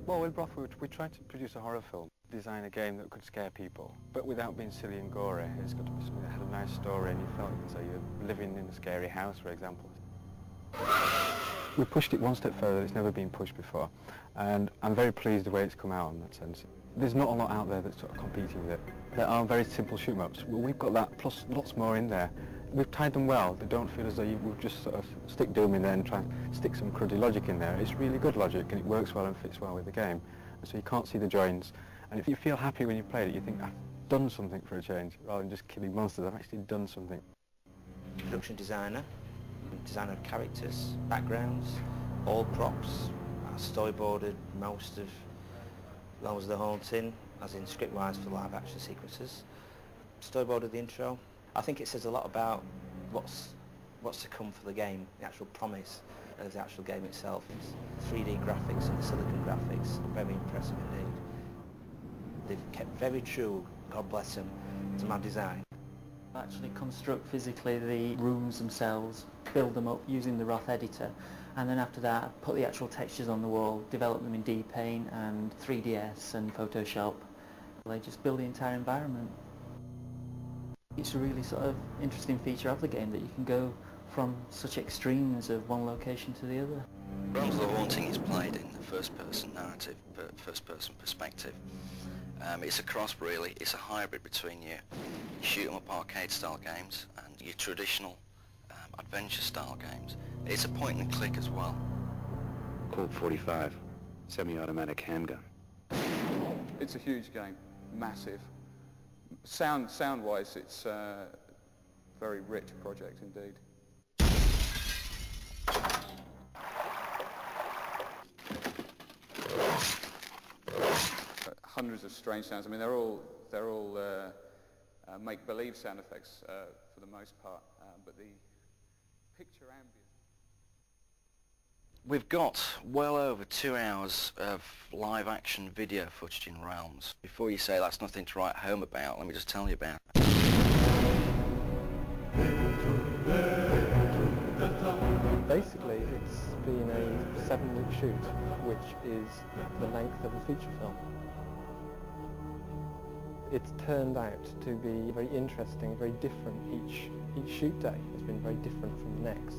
Well, with Broth, we tried to produce a horror film, design a game that could scare people, but without being silly and gory. It's got to be something that had a nice story and you felt so you're living in a scary house, for example. We pushed it one step further. It's never been pushed before, and I'm very pleased the way it's come out in that sense. There's not a lot out there that's sort of competing with it. There are very simple shoot-em-ups. Well, we've got that plus lots more in there. We've tied them well. They don't feel as though you would just sort of stick Doom in there and try and stick some cruddy logic in there. It's really good logic and it works well and fits well with the game. And so you can't see the joins. And if you feel happy when you've played it, you think, I've done something for a change, rather than just killing monsters. I've actually done something. Production designer of characters, backgrounds, all props. I storyboarded most of the Haunting, as in script-wise for live action sequences. Storyboarded the intro. I think it says a lot about what's to come for the game, the actual promise of the actual game itself. It's 3D graphics and the silicon graphics, very impressive indeed. They've kept very true, God bless them, to my design. Actually construct physically the rooms themselves, build them up using the Roth editor, and then after that put the actual textures on the wall, develop them in D-Paint and 3ds and Photoshop. They just build the entire environment. It's a really sort of interesting feature of the game that you can go from such extremes of one location to the other. Realms of the Haunting is played in the first-person narrative, first-person perspective. It's a cross really, it's a hybrid between your shoot-em-up arcade-style games and your traditional adventure-style games. It's a point-and-click as well. Colt 45, semi-automatic handgun. It's a huge game, massive. Sound-wise, it's a very rich project indeed. Hundreds of strange sounds. I mean, they're all make-believe sound effects for the most part, but the picture ambience. We've got well over 2 hours of live-action video footage in Realms. Before you say that's nothing to write home about, let me just tell you about it. Basically, it's been a 7-week shoot, which is the length of a feature film. It's turned out to be very interesting, very different. Each shoot day has been very different from the next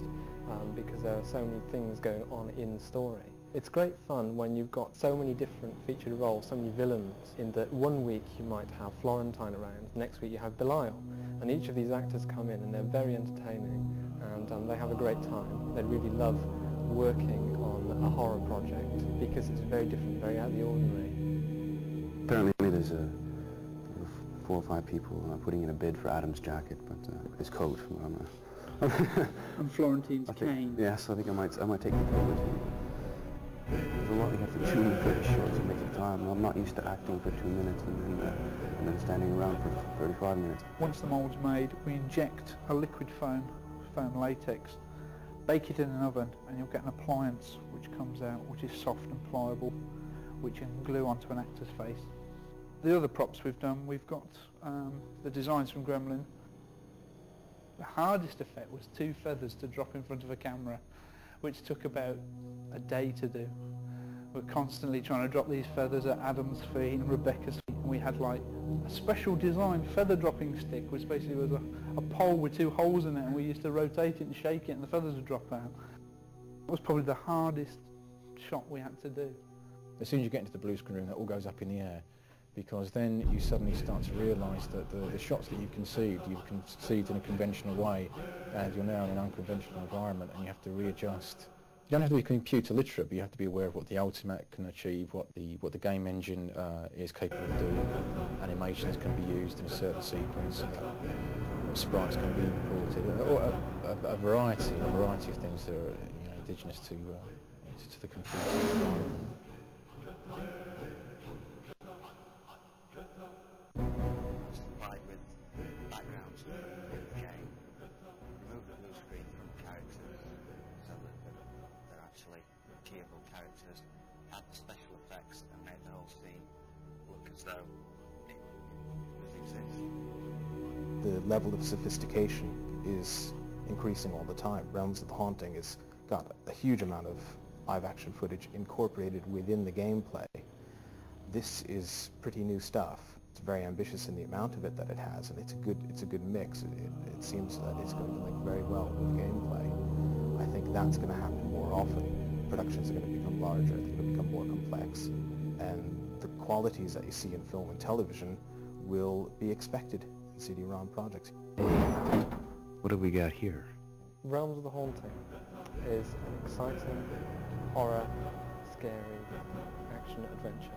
because there are so many things going on in the story. It's great fun when you've got so many different featured roles, so many villains, in that one week you might have Florentine around, next week you have Belial, and each of these actors come in and they're very entertaining and they have a great time. They really love working on a horror project because it's very different, very out of the ordinary. Apparently there's 4 or 5 people putting in a bid for Adam's jacket, but his coat. And Florentine's cane. Yes, I think I might take the coat with me. There's a lot you have to tune for the short to make the time. I'm not used to acting for 2 minutes and then standing around for 35 minutes. Once the mould's made, we inject a liquid foam latex, bake it in an oven, and you'll get an appliance which comes out, which is soft and pliable, which you can glue onto an actor's face. The other props we've done, we've got the designs from Gremlin. The hardest effect was 2 feathers to drop in front of a camera, which took about a day to do. We're constantly trying to drop these feathers at Adam's feet and Rebecca's feet. And we had like a special design feather dropping stick, which basically was a pole with 2 holes in it, and we used to rotate it and shake it and the feathers would drop out. It was probably the hardest shot we had to do. As soon as you get into the blue screen room, that all goes up in the air, because then you suddenly start to realise that the shots that you've conceived in a conventional way, and you're now in an unconventional environment, and you have to readjust. You don't have to be computer literate, but you have to be aware of what the Ultimate can achieve, what the game engine is capable of doing. Animations can be used in a certain sequence, sprites can be imported, or a variety of things that are indigenous to the computer environment. Supplied with backgrounds in the game, remove the blue screen from characters so that they're actually cheerful characters, add the special effects and made the whole scene look as though it exists. The level of sophistication is increasing all the time. Realms of the Haunting has got a huge amount of live action footage incorporated within the gameplay. This is pretty new stuff. It's very ambitious in the amount of it that it has, and it's a good mix. It seems that it's going to link very well with gameplay. I think that's going to happen more often. Productions are going to become larger, they're going to become more complex, and the qualities that you see in film and television will be expected in CD-ROM projects. What have we got here? Realms of the Haunting is an exciting horror, scary, action adventure.